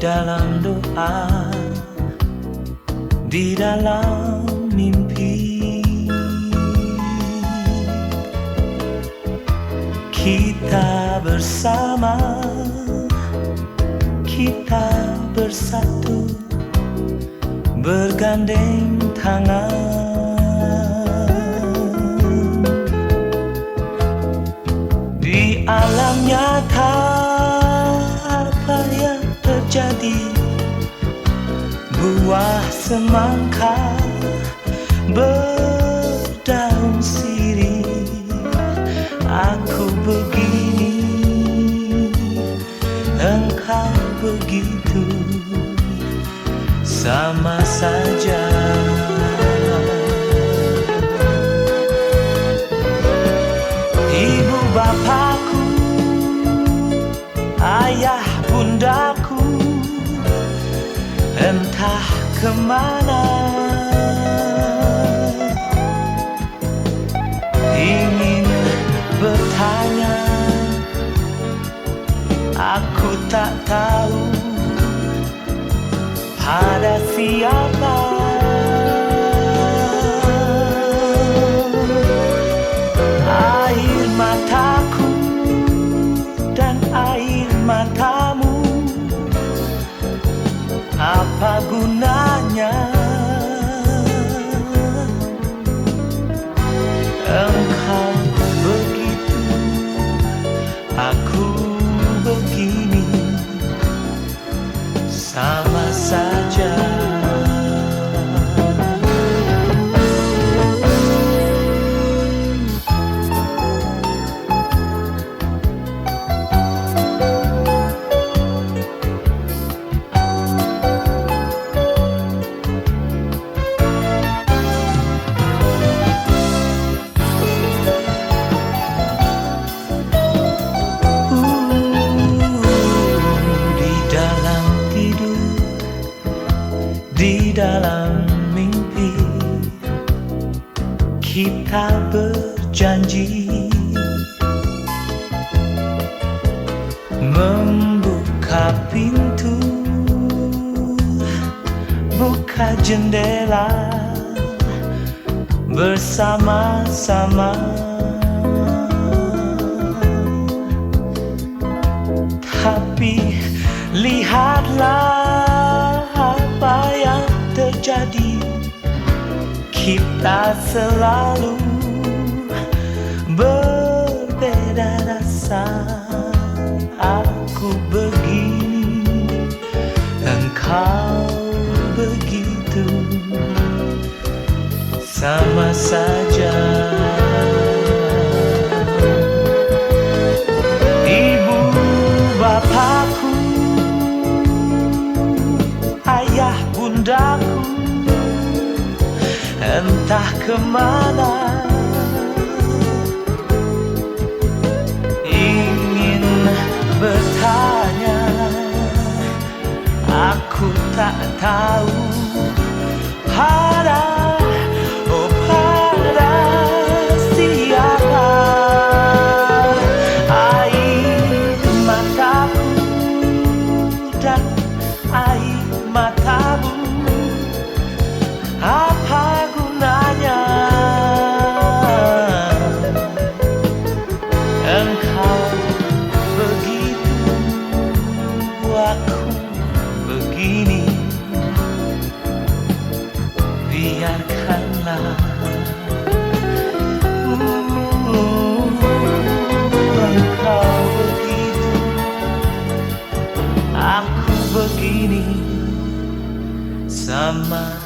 dalam doa, di dalam mimpi, kita bersama, kita bersatu, bergandeng tangan. Di alam nyata apa yang terjadi, buah semangka berdaun sirih. Aku begini, engkau begitu, sama saja. Ibu bapaku, ayah bundaku, entah kemana, ingin bertanya, aku tak tahu pada siapa. Air mataku dan air matamu, apa gunanya? Engkau begitu, aku begini, sama saja. Di dalam mimpi, kita berjanji membuka pintu, buka jendela bersama-sama. Tapi lihatlah apa yang terjadi, kita selalu berbeda rasa. Aku begini, engkau begitu, sama saja. Ibu bapaku, ayah bundaku, entah kemana, ingin bertanya, aku tak tahu pada siapa. Air mataku dan air matamu, apa gunanya? Engkau begitu, aku begini, biarkanlah. Engkau begitu, aku begini, sama